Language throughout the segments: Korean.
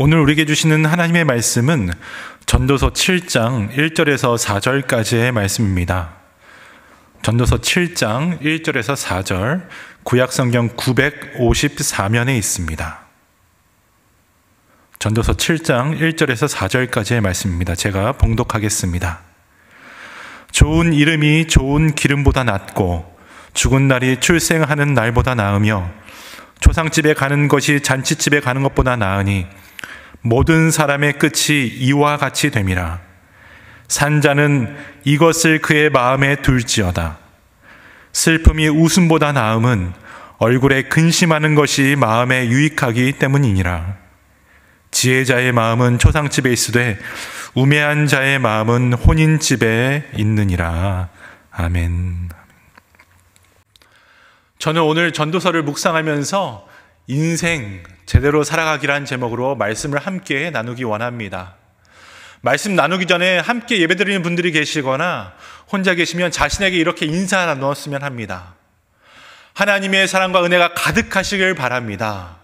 오늘 우리에게 주시는 하나님의 말씀은 전도서 7장 1절에서 4절까지의 말씀입니다. 전도서 7장 1절에서 4절, 구약성경 954면에 있습니다. 전도서 7장 1절에서 4절까지의 말씀입니다. 제가 봉독하겠습니다. 좋은 이름이 좋은 기름보다 낫고 죽은 날이 출생하는 날보다 나으며 초상집에 가는 것이 잔치집에 가는 것보다 나으니 모든 사람의 끝이 이와 같이 됨이라. 산자는 이것을 그의 마음에 둘지어다. 슬픔이 웃음보다 나음은 얼굴에 근심하는 것이 마음에 유익하기 때문이니라. 지혜자의 마음은 초상집에 있으되 우매한 자의 마음은 혼인집에 있느니라. 아멘. 저는 오늘 전도서를 묵상하면서 인생 제대로 살아가기란 제목으로 말씀을 함께 나누기 원합니다. 말씀 나누기 전에 함께 예배드리는 분들이 계시거나 혼자 계시면 자신에게 이렇게 인사 나누었으면 합니다. 하나님의 사랑과 은혜가 가득하시길 바랍니다.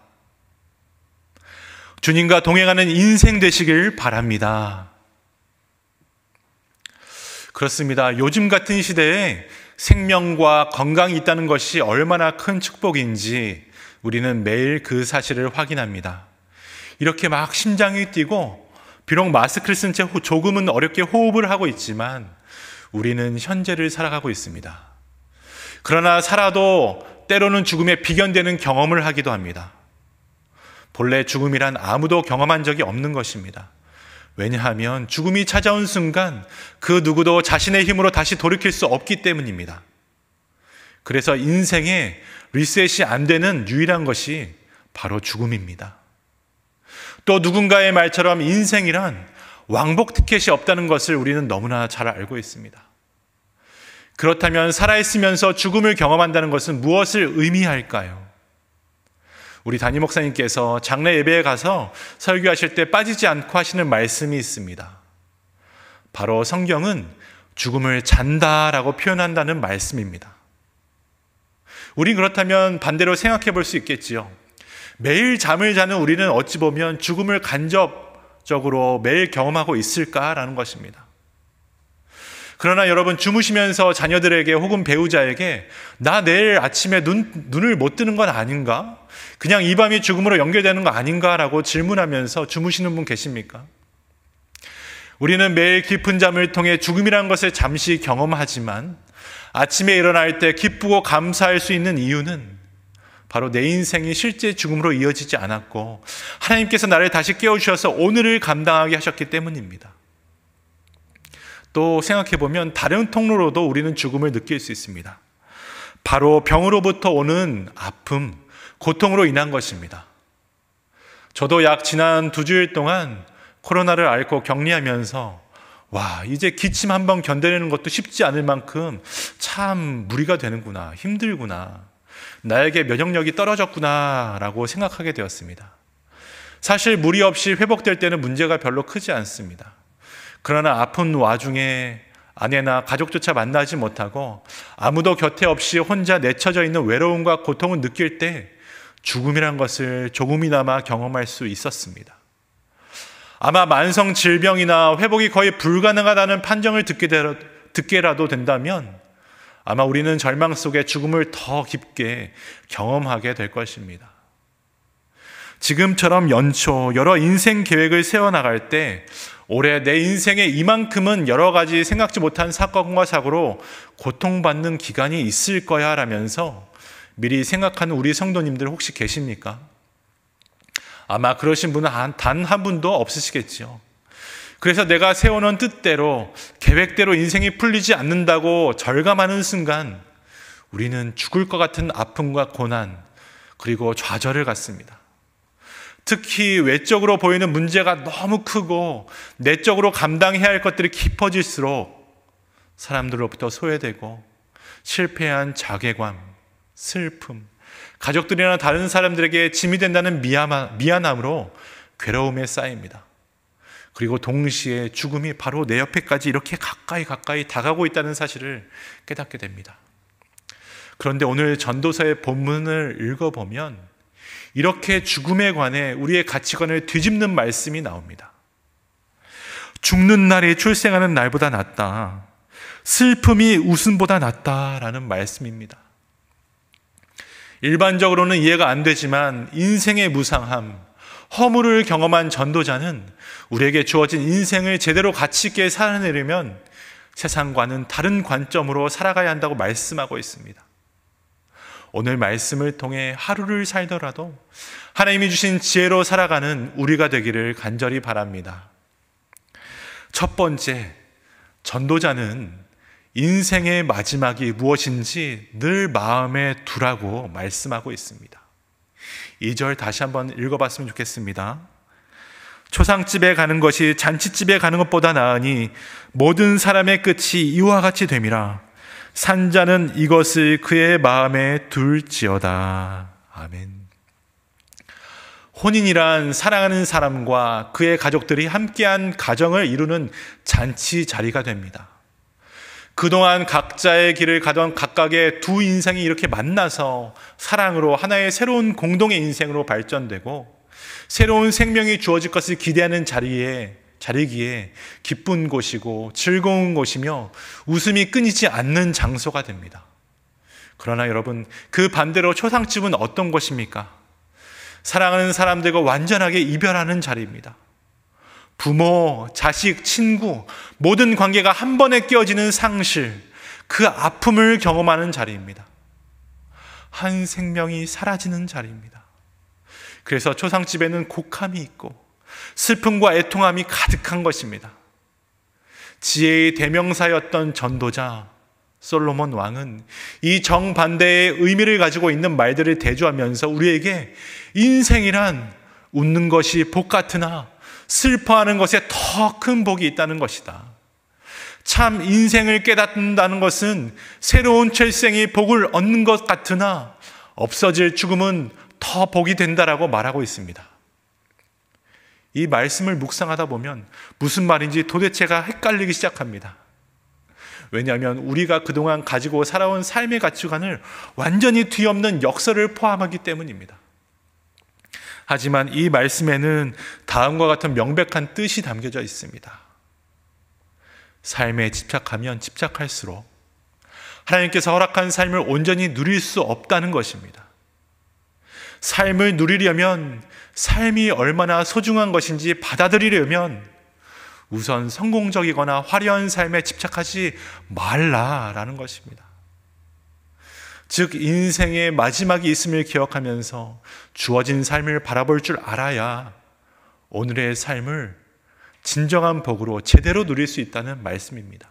주님과 동행하는 인생 되시길 바랍니다. 그렇습니다. 요즘 같은 시대에 생명과 건강이 있다는 것이 얼마나 큰 축복인지 우리는 매일 그 사실을 확인합니다. 이렇게 막 심장이 뛰고 비록 마스크를 쓴 채 조금은 어렵게 호흡을 하고 있지만 우리는 현재를 살아가고 있습니다. 그러나 살아도 때로는 죽음에 비견되는 경험을 하기도 합니다. 본래 죽음이란 아무도 경험한 적이 없는 것입니다. 왜냐하면 죽음이 찾아온 순간 그 누구도 자신의 힘으로 다시 돌이킬 수 없기 때문입니다. 그래서 인생에 리셋이 안 되는 유일한 것이 바로 죽음입니다. 또 누군가의 말처럼 인생이란 왕복 티켓이 없다는 것을 우리는 너무나 잘 알고 있습니다. 그렇다면 살아있으면서 죽음을 경험한다는 것은 무엇을 의미할까요? 우리 담임 목사님께서 장례 예배에 가서 설교하실 때 빠지지 않고 하시는 말씀이 있습니다. 바로 성경은 죽음을 잔다라고 표현한다는 말씀입니다. 우린 그렇다면 반대로 생각해 볼 수 있겠지요. 매일 잠을 자는 우리는 어찌 보면 죽음을 간접적으로 매일 경험하고 있을까라는 것입니다. 그러나 여러분, 주무시면서 자녀들에게 혹은 배우자에게 나 내일 아침에 눈을 못 뜨는 건 아닌가? 그냥 이 밤이 죽음으로 연결되는 거 아닌가라고 질문하면서 주무시는 분 계십니까? 우리는 매일 깊은 잠을 통해 죽음이라는 것을 잠시 경험하지만 아침에 일어날 때 기쁘고 감사할 수 있는 이유는 바로 내 인생이 실제 죽음으로 이어지지 않았고 하나님께서 나를 다시 깨워주셔서 오늘을 감당하게 하셨기 때문입니다. 또 생각해보면 다른 통로로도 우리는 죽음을 느낄 수 있습니다. 바로 병으로부터 오는 아픔, 고통으로 인한 것입니다. 저도 약 지난 2주일 동안 코로나를 앓고 격리하면서 이제 기침 한번 견뎌내는 것도 쉽지 않을 만큼 참 무리가 되는구나, 힘들구나, 나에게 면역력이 떨어졌구나 라고 생각하게 되었습니다. 사실 무리 없이 회복될 때는 문제가 별로 크지 않습니다. 그러나 아픈 와중에 아내나 가족조차 만나지 못하고 아무도 곁에 없이 혼자 내쳐져 있는 외로움과 고통을 느낄 때 죽음이란 것을 조금이나마 경험할 수 있었습니다. 아마 만성 질병이나 회복이 거의 불가능하다는 판정을 듣게라도 된다면 아마 우리는 절망 속에 죽음을 더 깊게 경험하게 될 것입니다. 지금처럼 연초 여러 인생 계획을 세워나갈 때 올해 내 인생에 이만큼은 여러 가지 생각지 못한 사건과 사고로 고통받는 기간이 있을 거야 라면서 미리 생각하는 우리 성도님들 혹시 계십니까? 아마 그러신 분은 단 한 분도 없으시겠지요. 그래서 내가 세워놓은 뜻대로 계획대로 인생이 풀리지 않는다고 절감하는 순간 우리는 죽을 것 같은 아픔과 고난 그리고 좌절을 갖습니다. 특히 외적으로 보이는 문제가 너무 크고 내적으로 감당해야 할 것들이 깊어질수록 사람들로부터 소외되고 실패한 자괴감, 슬픔, 가족들이나 다른 사람들에게 짐이 된다는 미안함으로 괴로움에 쌓입니다. 그리고 동시에 죽음이 바로 내 옆에까지 이렇게 가까이 다가오고 있다는 사실을 깨닫게 됩니다. 그런데 오늘 전도서의 본문을 읽어보면 이렇게 죽음에 관해 우리의 가치관을 뒤집는 말씀이 나옵니다. 죽는 날이 출생하는 날보다 낫다. 슬픔이 웃음보다 낫다라는 말씀입니다. 일반적으로는 이해가 안 되지만 인생의 무상함, 허물을 경험한 전도자는 우리에게 주어진 인생을 제대로 가치 있게 살아내려면 세상과는 다른 관점으로 살아가야 한다고 말씀하고 있습니다. 오늘 말씀을 통해 하루를 살더라도 하나님이 주신 지혜로 살아가는 우리가 되기를 간절히 바랍니다. 첫 번째, 전도자는 인생의 마지막이 무엇인지 늘 마음에 두라고 말씀하고 있습니다. 2절 다시 한번 읽어봤으면 좋겠습니다. 초상집에 가는 것이 잔치집에 가는 것보다 나으니 모든 사람의 끝이 이와 같이 됨이라. 산자는 이것을 그의 마음에 둘지어다. 아멘. 혼인이란 사랑하는 사람과 그의 가족들이 함께한 가정을 이루는 잔치 자리가 됩니다. 그동안 각자의 길을 가던 각각의 두 인생이 이렇게 만나서 사랑으로 하나의 새로운 공동의 인생으로 발전되고 새로운 생명이 주어질 것을 기대하는 자리기에 기쁜 곳이고 즐거운 곳이며 웃음이 끊이지 않는 장소가 됩니다. 그러나 여러분, 그 반대로 초상집은 어떤 곳입니까? 사랑하는 사람들과 완전하게 이별하는 자리입니다. 부모, 자식, 친구, 모든 관계가 한 번에 깨어지는 상실, 그 아픔을 경험하는 자리입니다. 한 생명이 사라지는 자리입니다. 그래서 초상집에는 곡함이 있고 슬픔과 애통함이 가득한 것입니다. 지혜의 대명사였던 전도자 솔로몬 왕은 이 정반대의 의미를 가지고 있는 말들을 대조하면서 우리에게 인생이란 웃는 것이 복 같으나 슬퍼하는 것에 더 큰 복이 있다는 것이다. 참 인생을 깨닫는다는 것은 새로운 출생이 복을 얻는 것 같으나 없어질 죽음은 더 복이 된다라고 말하고 있습니다. 이 말씀을 묵상하다 보면 무슨 말인지 도대체가 헷갈리기 시작합니다. 왜냐하면 우리가 그동안 가지고 살아온 삶의 가치관을 완전히 뒤엎는 역설을 포함하기 때문입니다. 하지만 이 말씀에는 다음과 같은 명백한 뜻이 담겨져 있습니다. 삶에 집착하면 집착할수록 하나님께서 허락한 삶을 온전히 누릴 수 없다는 것입니다. 삶을 누리려면 삶이 얼마나 소중한 것인지 받아들이려면 우선 성공적이거나 화려한 삶에 집착하지 말라라는 것입니다. 즉 인생의 마지막이 있음을 기억하면서 주어진 삶을 바라볼 줄 알아야 오늘의 삶을 진정한 복으로 제대로 누릴 수 있다는 말씀입니다.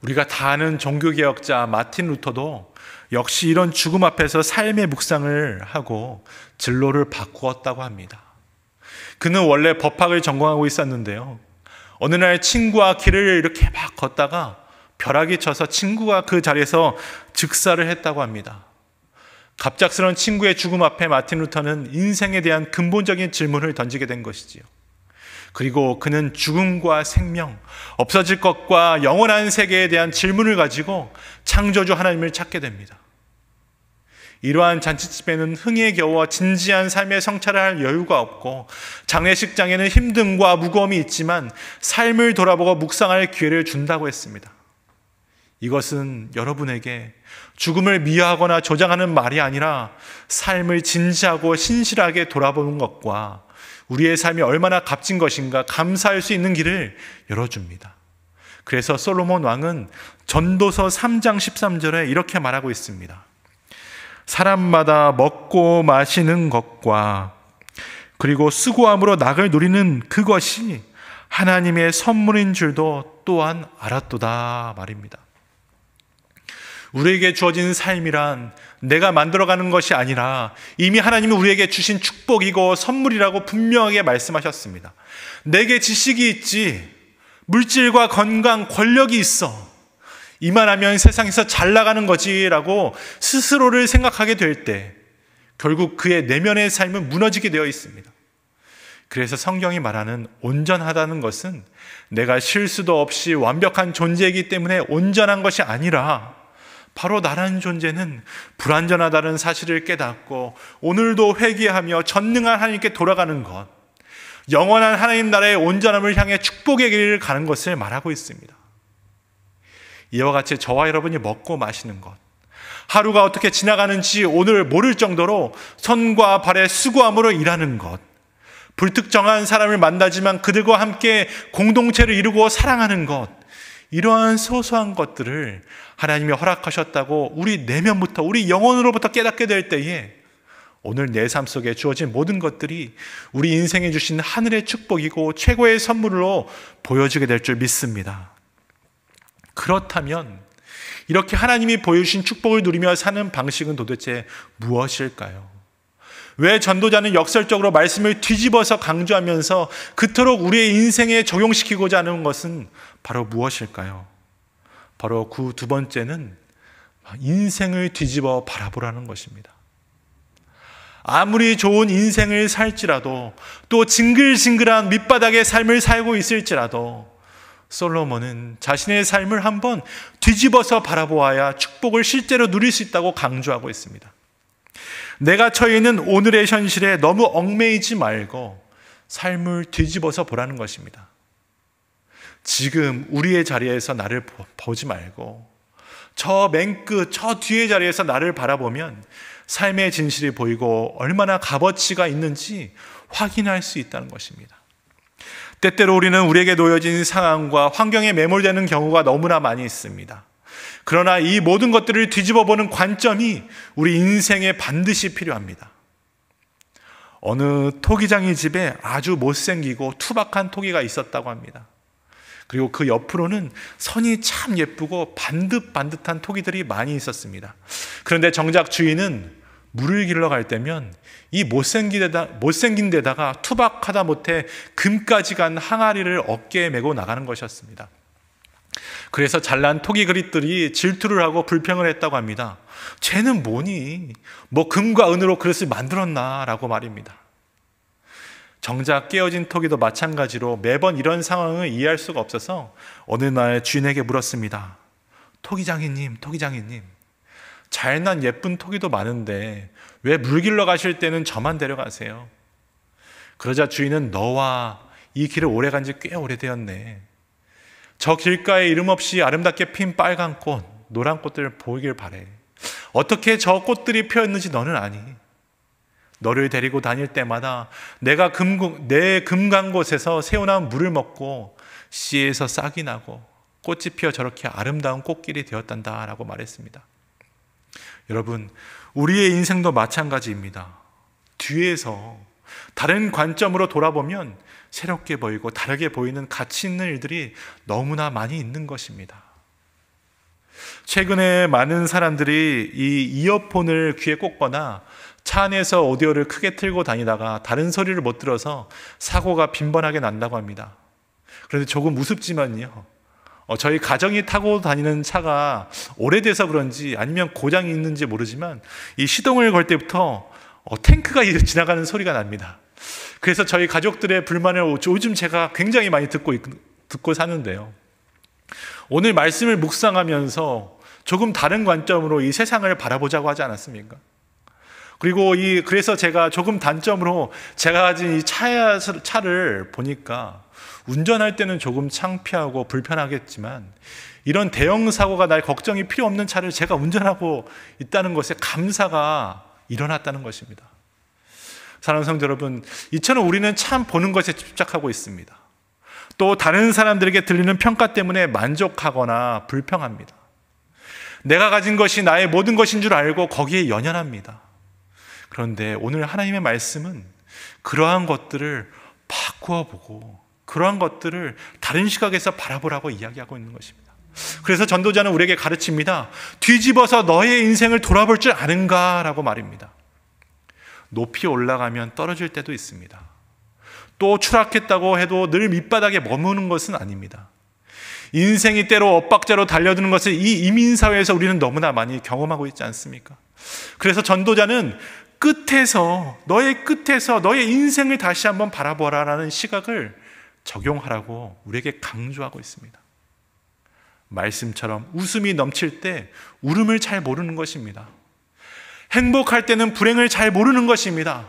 우리가 다 아는 종교개혁자 마틴 루터도 역시 이런 죽음 앞에서 삶의 묵상을 하고 진로를 바꾸었다고 합니다. 그는 원래 법학을 전공하고 있었는데요. 어느 날 친구와 길을 이렇게 막 걷다가 벼락이 쳐서 친구가 그 자리에서 즉사를 했다고 합니다. 갑작스러운 친구의 죽음 앞에 마틴 루터는 인생에 대한 근본적인 질문을 던지게 된 것이지요. 그리고 그는 죽음과 생명, 없어질 것과 영원한 세계에 대한 질문을 가지고 창조주 하나님을 찾게 됩니다. 이러한 잔치집에는 흥에 겨워 진지한 삶의 성찰을 할 여유가 없고 장례식장에는 힘듦과 무거움이 있지만 삶을 돌아보고 묵상할 기회를 준다고 했습니다. 이것은 여러분에게 죽음을 미화하거나 조장하는 말이 아니라 삶을 진지하고 신실하게 돌아보는 것과 우리의 삶이 얼마나 값진 것인가 감사할 수 있는 길을 열어줍니다. 그래서 솔로몬 왕은 전도서 3장 13절에 이렇게 말하고 있습니다. 사람마다 먹고 마시는 것과 그리고 수고함으로 낙을 누리는 그것이 하나님의 선물인 줄도 또한 알았도다 말입니다. 우리에게 주어진 삶이란 내가 만들어가는 것이 아니라 이미 하나님이 우리에게 주신 축복이고 선물이라고 분명하게 말씀하셨습니다. 내게 지식이 있지, 물질과 건강, 권력이 있어. 이만하면 세상에서 잘 나가는 거지라고 스스로를 생각하게 될 때 결국 그의 내면의 삶은 무너지게 되어 있습니다. 그래서 성경이 말하는 온전하다는 것은 내가 실수도 없이 완벽한 존재이기 때문에 온전한 것이 아니라 바로 나라는 존재는 불완전하다는 사실을 깨닫고 오늘도 회개하며 전능한 하나님께 돌아가는 것, 영원한 하나님 나라의 온전함을 향해 축복의 길을 가는 것을 말하고 있습니다. 이와 같이 저와 여러분이 먹고 마시는 것, 하루가 어떻게 지나가는지 오늘 모를 정도로 손과 발에 수고함으로 일하는 것, 불특정한 사람을 만나지만 그들과 함께 공동체를 이루고 사랑하는 것, 이러한 소소한 것들을 하나님이 허락하셨다고 우리 내면부터, 우리 영혼으로부터 깨닫게 될 때에 오늘 내 삶 속에 주어진 모든 것들이 우리 인생에 주신 하늘의 축복이고 최고의 선물로 보여지게 될 줄 믿습니다. 그렇다면 이렇게 하나님이 보여주신 축복을 누리며 사는 방식은 도대체 무엇일까요? 왜 전도자는 역설적으로 말씀을 뒤집어서 강조하면서 그토록 우리의 인생에 적용시키고자 하는 것은 바로 무엇일까요? 바로 그 두 번째는 인생을 뒤집어 바라보라는 것입니다. 아무리 좋은 인생을 살지라도, 또 징글징글한 밑바닥의 삶을 살고 있을지라도 솔로몬은 자신의 삶을 한번 뒤집어서 바라보아야 축복을 실제로 누릴 수 있다고 강조하고 있습니다. 내가 처해 있는 오늘의 현실에 너무 얽매이지 말고 삶을 뒤집어서 보라는 것입니다. 지금 우리의 자리에서 나를 보지 말고 저 맨 끝, 저 뒤의 자리에서 나를 바라보면 삶의 진실이 보이고 얼마나 값어치가 있는지 확인할 수 있다는 것입니다. 때때로 우리는 우리에게 놓여진 상황과 환경에 매몰되는 경우가 너무나 많이 있습니다. 그러나 이 모든 것들을 뒤집어보는 관점이 우리 인생에 반드시 필요합니다. 어느 토기장의 집에 아주 못생기고 투박한 토기가 있었다고 합니다. 그리고 그 옆으로는 선이 참 예쁘고 반듯반듯한 토기들이 많이 있었습니다. 그런데 정작 주인은 물을 길러 갈 때면 이 못생긴 데다가 투박하다 못해 금까지 간 항아리를 어깨에 메고 나가는 것이었습니다. 그래서 잘난 토기 그릇들이 질투를 하고 불평을 했다고 합니다. 쟤는 뭐니? 뭐 금과 은으로 그릇을 만들었나? 라고 말입니다. 정작 깨어진 토기도 마찬가지로 매번 이런 상황을 이해할 수가 없어서 어느 날 주인에게 물었습니다. 토기장이님, 잘난 예쁜 토기도 많은데 왜 물 길러 가실 때는 저만 데려가세요? 그러자 주인은 너와 이 길을 오래 간 지 꽤 오래되었네. 저 길가에 이름 없이 아름답게 핀 빨간 꽃, 노란 꽃들 보이길 바래. 어떻게 저 꽃들이 피었는지 너는 아니? 너를 데리고 다닐 때마다 내가 내 금간 곳에서 새어나온 물을 먹고 씨에서 싹이 나고 꽃이 피어 저렇게 아름다운 꽃길이 되었단다 라고 말했습니다. 여러분, 우리의 인생도 마찬가지입니다. 뒤에서 다른 관점으로 돌아보면 새롭게 보이고 다르게 보이는 가치 있는 일들이 너무나 많이 있는 것입니다. 최근에 많은 사람들이 이 이어폰을 귀에 꽂거나 차 안에서 오디오를 크게 틀고 다니다가 다른 소리를 못 들어서 사고가 빈번하게 난다고 합니다. 그런데 조금 우습지만요, 저희 가정이 타고 다니는 차가 오래돼서 그런지 아니면 고장이 있는지 모르지만 이 시동을 걸 때부터 탱크가 지나가는 소리가 납니다. 그래서 저희 가족들의 불만을 요즘 제가 굉장히 많이 듣고 사는데요. 오늘 말씀을 묵상하면서 조금 다른 관점으로 이 세상을 바라보자고 하지 않았습니까? 그리고 그래서 제가 조금 단점으로 제가 가진 이 차를 보니까 운전할 때는 조금 창피하고 불편하겠지만 이런 대형 사고가 날 걱정이 필요 없는 차를 제가 운전하고 있다는 것에 감사가 일어났다는 것입니다. 사랑하는 성도 여러분, 이처럼 우리는 참 보는 것에 집착하고 있습니다. 또 다른 사람들에게 들리는 평가 때문에 만족하거나 불평합니다. 내가 가진 것이 나의 모든 것인 줄 알고 거기에 연연합니다. 그런데 오늘 하나님의 말씀은 그러한 것들을 바꾸어 보고 그러한 것들을 다른 시각에서 바라보라고 이야기하고 있는 것입니다. 그래서 전도자는 우리에게 가르칩니다. 뒤집어서 너의 인생을 돌아볼 줄 아는가? 라고 말입니다. 높이 올라가면 떨어질 때도 있습니다. 또 추락했다고 해도 늘 밑바닥에 머무는 것은 아닙니다. 인생이 때로 엇박자로 달려드는 것을 이 이민사회에서 우리는 너무나 많이 경험하고 있지 않습니까? 그래서 전도자는 너의 끝에서 너의 인생을 다시 한번 바라보라라는 시각을 적용하라고 우리에게 강조하고 있습니다. 말씀처럼 웃음이 넘칠 때 울음을 잘 모르는 것입니다. 행복할 때는 불행을 잘 모르는 것입니다.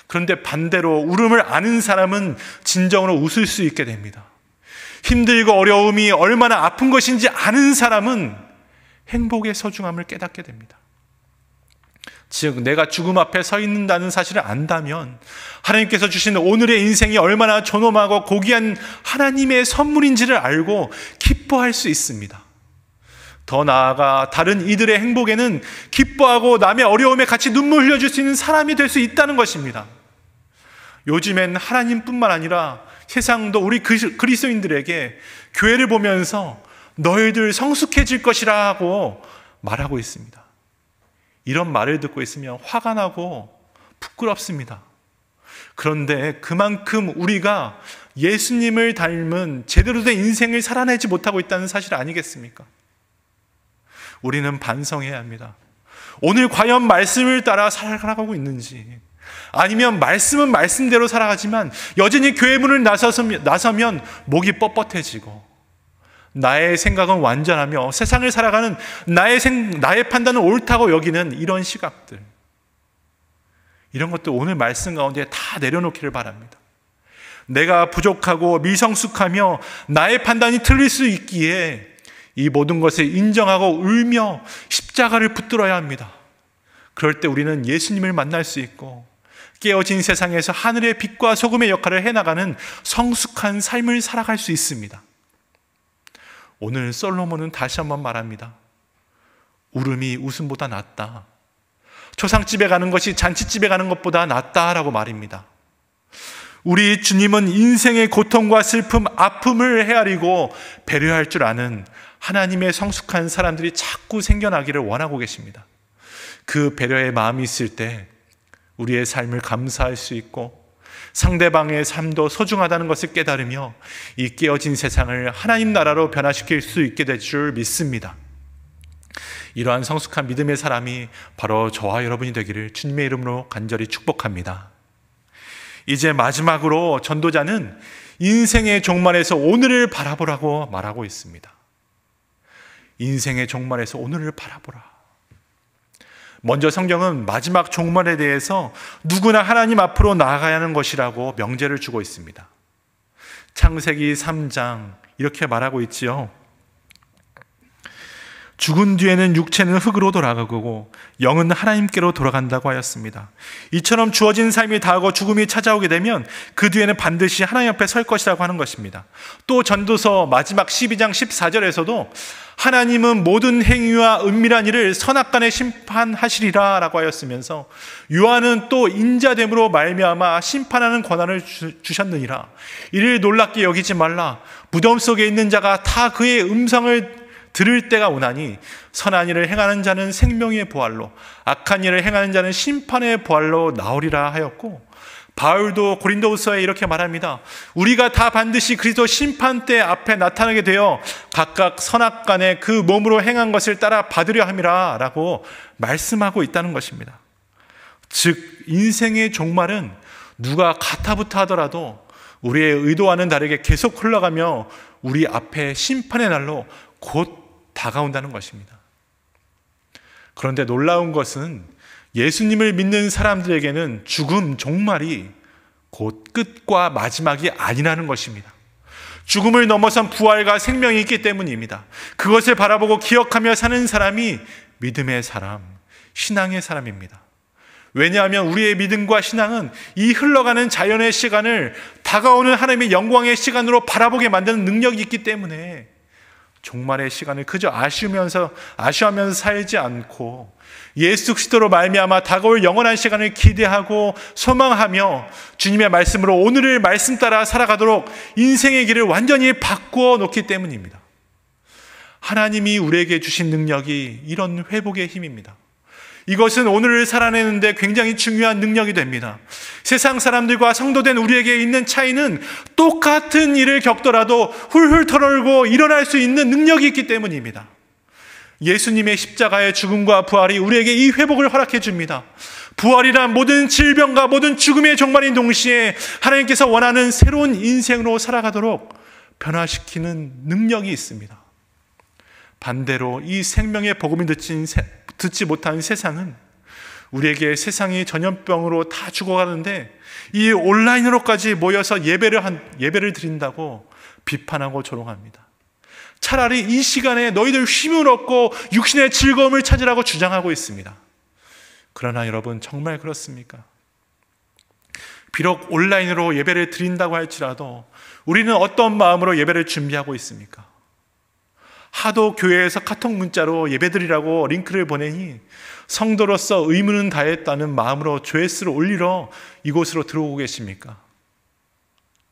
그런데 반대로 울음을 아는 사람은 진정으로 웃을 수 있게 됩니다. 힘들고 어려움이 얼마나 아픈 것인지 아는 사람은 행복의 소중함을 깨닫게 됩니다. 즉, 내가 죽음 앞에 서 있는다는 사실을 안다면 하나님께서 주신 오늘의 인생이 얼마나 존엄하고 고귀한 하나님의 선물인지를 알고 기뻐할 수 있습니다. 더 나아가 다른 이들의 행복에는 기뻐하고 남의 어려움에 같이 눈물 흘려줄 수 있는 사람이 될 수 있다는 것입니다. 요즘엔 하나님뿐만 아니라 세상도 우리 그리스도인들에게 교회를 보면서 너희들 성숙해질 것이라고 말하고 있습니다. 이런 말을 듣고 있으면 화가 나고 부끄럽습니다. 그런데 그만큼 우리가 예수님을 닮은 제대로 된 인생을 살아내지 못하고 있다는 사실 아니겠습니까? 우리는 반성해야 합니다. 오늘 과연 말씀을 따라 살아가고 있는지, 아니면 말씀은 말씀대로 살아가지만 여전히 교회 문을 나서면 목이 뻣뻣해지고 나의 생각은 완전하며 세상을 살아가는 나의 판단은 옳다고 여기는 이런 시각들, 이런 것도 오늘 말씀 가운데 다 내려놓기를 바랍니다. 내가 부족하고 미성숙하며 나의 판단이 틀릴 수 있기에 이 모든 것을 인정하고 울며 십자가를 붙들어야 합니다. 그럴 때 우리는 예수님을 만날 수 있고 깨어진 세상에서 하늘의 빛과 소금의 역할을 해나가는 성숙한 삶을 살아갈 수 있습니다. 오늘 솔로몬은 다시 한번 말합니다. 울음이 웃음보다 낫다. 초상집에 가는 것이 잔치집에 가는 것보다 낫다라고 말입니다. 우리 주님은 인생의 고통과 슬픔, 아픔을 헤아리고 배려할 줄 아는 하나님의 성숙한 사람들이 자꾸 생겨나기를 원하고 계십니다. 그 배려의 마음이 있을 때 우리의 삶을 감사할 수 있고 상대방의 삶도 소중하다는 것을 깨달으며 이 깨어진 세상을 하나님 나라로 변화시킬 수 있게 될 줄 믿습니다. 이러한 성숙한 믿음의 사람이 바로 저와 여러분이 되기를 주님의 이름으로 간절히 축복합니다. 이제 마지막으로 전도자는 인생의 종말에서 오늘을 바라보라고 말하고 있습니다. 인생의 종말에서 오늘을 바라보라. 먼저 성경은 마지막 종말에 대해서 누구나 하나님 앞으로 나아가야 하는 것이라고 명제를 주고 있습니다. 창세기 3장 이렇게 말하고 있지요. 죽은 뒤에는 육체는 흙으로 돌아가고 영은 하나님께로 돌아간다고 하였습니다. 이처럼 주어진 삶이 다하고 죽음이 찾아오게 되면 그 뒤에는 반드시 하나님 앞에 설 것이라고 하는 것입니다. 또 전도서 마지막 12장 14절에서도 하나님은 모든 행위와 은밀한 일을 선악간에 심판하시리라 라고 하였으면서 요한은 또 인자됨으로 말미암아 심판하는 권한을 주셨느니라. 이를 놀랍게 여기지 말라. 무덤 속에 있는 자가 다 그의 음성을 들을 때가 오나니 선한 일을 행하는 자는 생명의 부활로 악한 일을 행하는 자는 심판의 부활로 나오리라 하였고, 바울도 고린도후서에 이렇게 말합니다. 우리가 다 반드시 그리스도 심판대 앞에 나타나게 되어 각각 선악간에 그 몸으로 행한 것을 따라 받으려 함이라 라고 말씀하고 있다는 것입니다. 즉 인생의 종말은 누가 가타부타 하더라도 우리의 의도와는 다르게 계속 흘러가며 우리 앞에 심판의 날로 곧 다가온다는 것입니다. 그런데 놀라운 것은 예수님을 믿는 사람들에게는 죽음, 종말이 곧 끝과 마지막이 아니라는 것입니다. 죽음을 넘어선 부활과 생명이 있기 때문입니다. 그것을 바라보고 기억하며 사는 사람이 믿음의 사람, 신앙의 사람입니다. 왜냐하면 우리의 믿음과 신앙은 이 흘러가는 자연의 시간을 다가오는 하나님의 영광의 시간으로 바라보게 만드는 능력이 있기 때문에 종말의 시간을 그저 아쉬우면서 살지 않고 예수 그리스도로 말미암아 다가올 영원한 시간을 기대하고 소망하며 주님의 말씀으로 오늘을 말씀 따라 살아가도록 인생의 길을 완전히 바꾸어 놓기 때문입니다. 하나님이 우리에게 주신 능력이 이런 회복의 힘입니다. 이것은 오늘을 살아내는데 굉장히 중요한 능력이 됩니다. 세상 사람들과 성도된 우리에게 있는 차이는 똑같은 일을 겪더라도 훌훌 털어올고 일어날 수 있는 능력이 있기 때문입니다. 예수님의 십자가의 죽음과 부활이 우리에게 이 회복을 허락해 줍니다. 부활이란 모든 질병과 모든 죽음의 종말인 동시에 하나님께서 원하는 새로운 인생으로 살아가도록 변화시키는 능력이 있습니다. 반대로 이 생명의 복음을 듣지 못한 세상은 우리에게 세상이 전염병으로 다 죽어가는데 이 온라인으로까지 모여서 예배를 드린다고 비판하고 조롱합니다. 차라리 이 시간에 너희들 힘을 얻고 육신의 즐거움을 찾으라고 주장하고 있습니다. 그러나 여러분, 정말 그렇습니까? 비록 온라인으로 예배를 드린다고 할지라도 우리는 어떤 마음으로 예배를 준비하고 있습니까? 하도 교회에서 카톡 문자로 예배드리라고 링크를 보내니 성도로서 의무는 다했다는 마음으로 조회수를 올리러 이곳으로 들어오고 계십니까?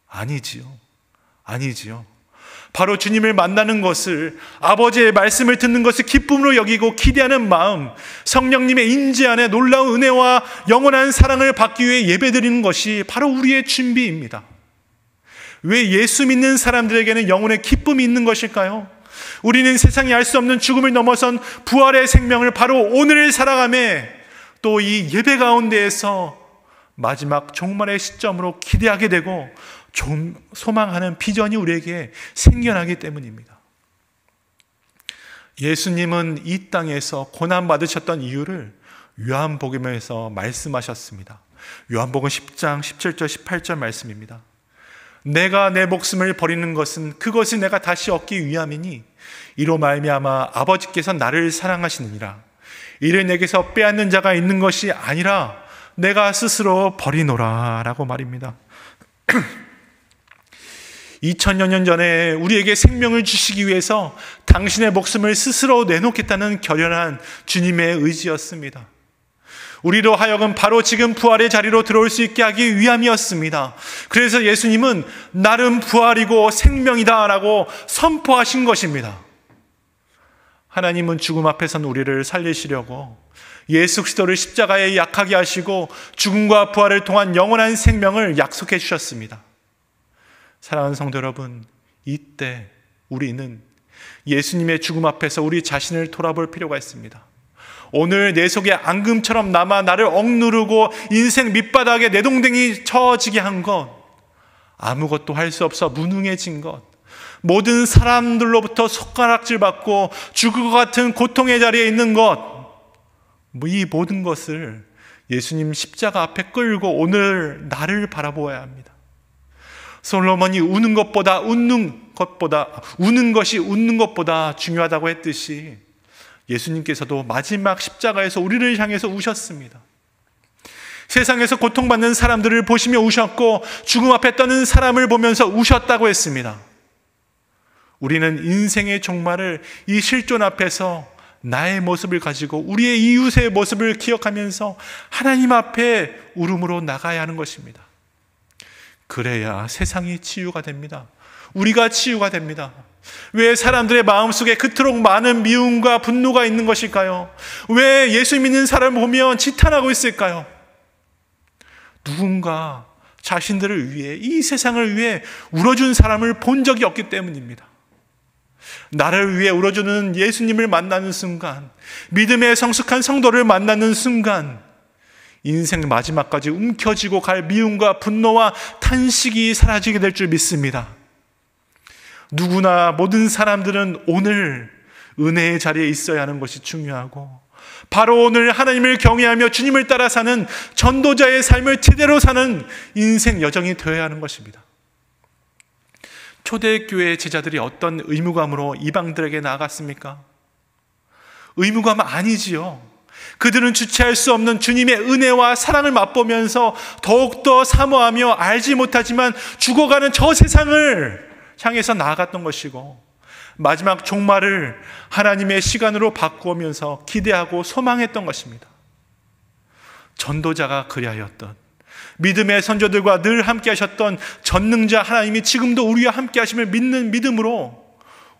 아니지요. 바로 주님을 만나는 것을, 아버지의 말씀을 듣는 것을 기쁨으로 여기고 기대하는 마음, 성령님의 인지 안에 놀라운 은혜와 영원한 사랑을 받기 위해 예배드리는 것이 바로 우리의 준비입니다. 왜 예수 믿는 사람들에게는 영혼의 기쁨이 있는 것일까요? 우리는 세상이 알 수 없는 죽음을 넘어선 부활의 생명을 바로 오늘을 살아가며 또 이 예배 가운데에서 마지막 종말의 시점으로 기대하게 되고 소망하는 비전이 우리에게 생겨나기 때문입니다. 예수님은 이 땅에서 고난받으셨던 이유를 요한복음에서 말씀하셨습니다. 요한복음 10장 17절 18절 말씀입니다. 내가 내 목숨을 버리는 것은 그것을 내가 다시 얻기 위함이니 이로 말미암아 아버지께서 나를 사랑하시느니라. 이를 내게서 빼앗는 자가 있는 것이 아니라 내가 스스로 버리노라 라고 말입니다. 2000여 년 전에 우리에게 생명을 주시기 위해서 당신의 목숨을 스스로 내놓겠다는 결연한 주님의 의지였습니다. 우리로 하여금 바로 지금 부활의 자리로 들어올 수 있게 하기 위함이었습니다. 그래서 예수님은 나는 부활이고 생명이다 라고 선포하신 것입니다. 하나님은 죽음 앞에서는 우리를 살리시려고 예수 그리스도를 십자가에 약하게 하시고 죽음과 부활을 통한 영원한 생명을 약속해 주셨습니다. 사랑하는 성도 여러분, 이때 우리는 예수님의 죽음 앞에서 우리 자신을 돌아볼 필요가 있습니다. 오늘 내 속에 앙금처럼 남아 나를 억누르고 인생 밑바닥에 내동댕이 쳐지게 한 것, 아무것도 할 수 없어 무능해진 것, 모든 사람들로부터 손가락질 받고 죽을 것 같은 고통의 자리에 있는 것, 이 모든 것을 예수님 십자가 앞에 끌고 오늘 나를 바라보아야 합니다. 솔로몬이 우는 것이 웃는 것보다 중요하다고 했듯이 예수님께서도 마지막 십자가에서 우리를 향해서 우셨습니다. 세상에서 고통받는 사람들을 보시며 우셨고 죽음 앞에 떠는 사람을 보면서 우셨다고 했습니다. 우리는 인생의 종말을 이 실존 앞에서 나의 모습을 가지고 우리의 이웃의 모습을 기억하면서 하나님 앞에 울음으로 나가야 하는 것입니다. 그래야 세상이 치유가 됩니다. 우리가 치유가 됩니다. 왜 사람들의 마음속에 그토록 많은 미움과 분노가 있는 것일까요? 왜 예수 믿는 사람을 보면 지탄하고 있을까요? 누군가 자신들을 위해, 이 세상을 위해 울어준 사람을 본 적이 없기 때문입니다. 나를 위해 울어주는 예수님을 만나는 순간, 믿음의 성숙한 성도를 만나는 순간 인생 마지막까지 움켜쥐고 갈 미움과 분노와 탄식이 사라지게 될 줄 믿습니다. 누구나 모든 사람들은 오늘 은혜의 자리에 있어야 하는 것이 중요하고, 바로 오늘 하나님을 경외하며 주님을 따라 사는 전도자의 삶을 제대로 사는 인생 여정이 되어야 하는 것입니다. 초대교회 제자들이 어떤 의무감으로 이방들에게 나아갔습니까? 의무감 아니지요. 그들은 주체할 수 없는 주님의 은혜와 사랑을 맛보면서 더욱더 사모하며 알지 못하지만 죽어가는 저 세상을 향해서 나아갔던 것이고, 마지막 종말을 하나님의 시간으로 바꾸면서 기대하고 소망했던 것입니다. 전도자가 그리하였던, 믿음의 선조들과 늘 함께 하셨던 전능자 하나님이 지금도 우리와 함께 하심을 믿는 믿음으로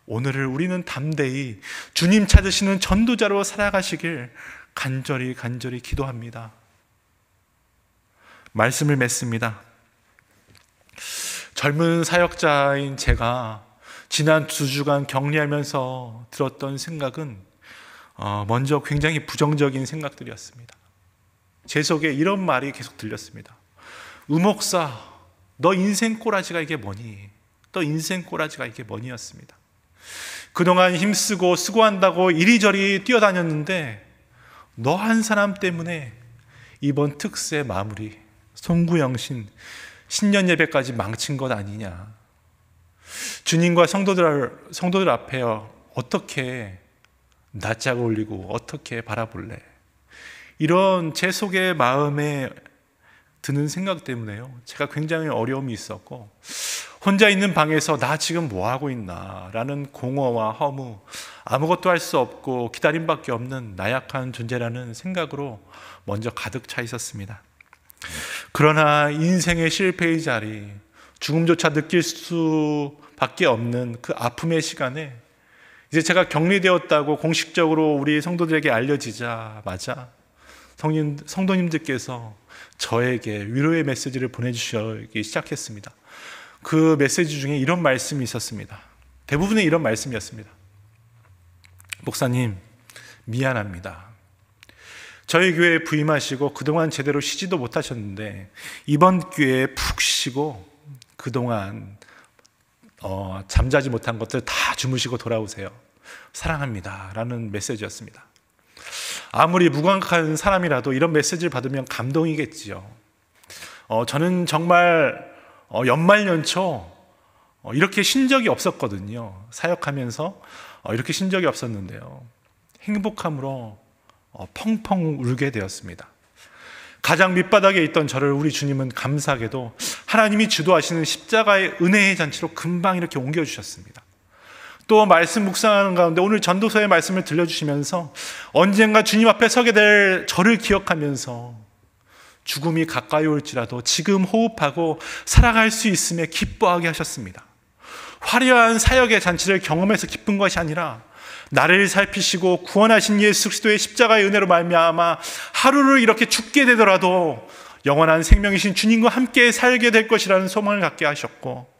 오늘을 우리는 담대히 주님 찾으시는 전도자로 살아가시길 간절히 기도합니다. 말씀을 맺습니다. 젊은 사역자인 제가 지난 2주간 격리하면서 들었던 생각은 먼저 굉장히 부정적인 생각들이었습니다. 제 속에 이런 말이 계속 들렸습니다. 목사, 너 인생 꼬라지가 이게 뭐니? 너 인생 꼬라지가 이게 뭐니였습니다. 그동안 힘쓰고 수고한다고 이리저리 뛰어다녔는데 너 한 사람 때문에 이번 특세 마무리, 송구영신, 신년 예배까지 망친 것 아니냐. 주님과 성도들 앞에 어떻게 낯짝을 올리고 어떻게 바라볼래. 이런 제 속의 마음에 드는 생각 때문에요, 제가 굉장히 어려움이 있었고, 혼자 있는 방에서 나 지금 뭐 하고 있나 라는 공허와 허무, 아무것도 할 수 없고 기다림밖에 없는 나약한 존재라는 생각으로 먼저 가득 차 있었습니다. 그러나 인생의 실패의 자리, 죽음조차 느낄 수밖에 없는 그 아픔의 시간에 이제 제가 격리되었다고 공식적으로 우리 성도들에게 알려지자마자 성도님들께서 저에게 위로의 메시지를 보내주시기 시작했습니다. 그 메시지 중에 이런 말씀이 있었습니다. 대부분의 이런 말씀이었습니다. 목사님, 미안합니다. 저희 교회에 부임하시고 그동안 제대로 쉬지도 못하셨는데 이번 기회에 푹 쉬고 그동안 잠자지 못한 것들 다 주무시고 돌아오세요. 사랑합니다. 라는 메시지였습니다. 아무리 무감각한 사람이라도 이런 메시지를 받으면 감동이겠지요. 저는 정말 연말연초 이렇게 쉰 적이 없었거든요. 사역하면서 이렇게 쉰 적이 없었는데요, 행복함으로 펑펑 울게 되었습니다. 가장 밑바닥에 있던 저를 우리 주님은 감사하게도 하나님이 주도하시는 십자가의 은혜의 잔치로 금방 이렇게 옮겨주셨습니다. 또 말씀 묵상하는 가운데 오늘 전도서의 말씀을 들려주시면서 언젠가 주님 앞에 서게 될 저를 기억하면서 죽음이 가까이 올지라도 지금 호흡하고 살아갈 수 있음에 기뻐하게 하셨습니다. 화려한 사역의 잔치를 경험해서 기쁜 것이 아니라 나를 살피시고 구원하신 예수 그리스도의 십자가의 은혜로 말미암아 하루를 이렇게 죽게 되더라도 영원한 생명이신 주님과 함께 살게 될 것이라는 소망을 갖게 하셨고,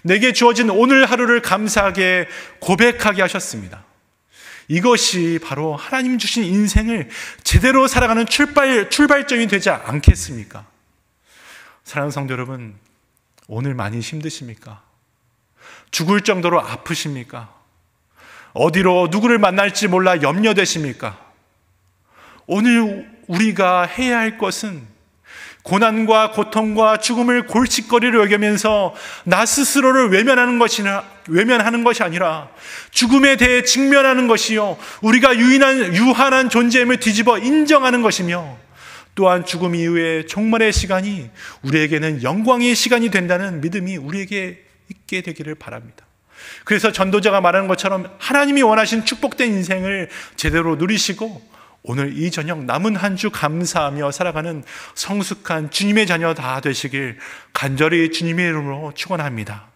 내게 주어진 오늘 하루를 감사하게 고백하게 하셨습니다. 이것이 바로 하나님 주신 인생을 제대로 살아가는 출발점이 되지 않겠습니까? 사랑하는 성도 여러분, 오늘 많이 힘드십니까? 죽을 정도로 아프십니까? 어디로 누구를 만날지 몰라 염려되십니까? 오늘 우리가 해야 할 것은 고난과 고통과 죽음을 골칫거리로 여기면서 나 스스로를 외면하는 것이 아니라 죽음에 대해 직면하는 것이요, 우리가 유한한 존재임을 뒤집어 인정하는 것이며, 또한 죽음 이후의 종말의 시간이 우리에게는 영광의 시간이 된다는 믿음이 우리에게 있게 되기를 바랍니다. 그래서 전도자가 말하는 것처럼 하나님이 원하신 축복된 인생을 제대로 누리시고 오늘 이 저녁 남은 한 주 감사하며 살아가는 성숙한 주님의 자녀 다 되시길 간절히 주님의 이름으로 축원합니다.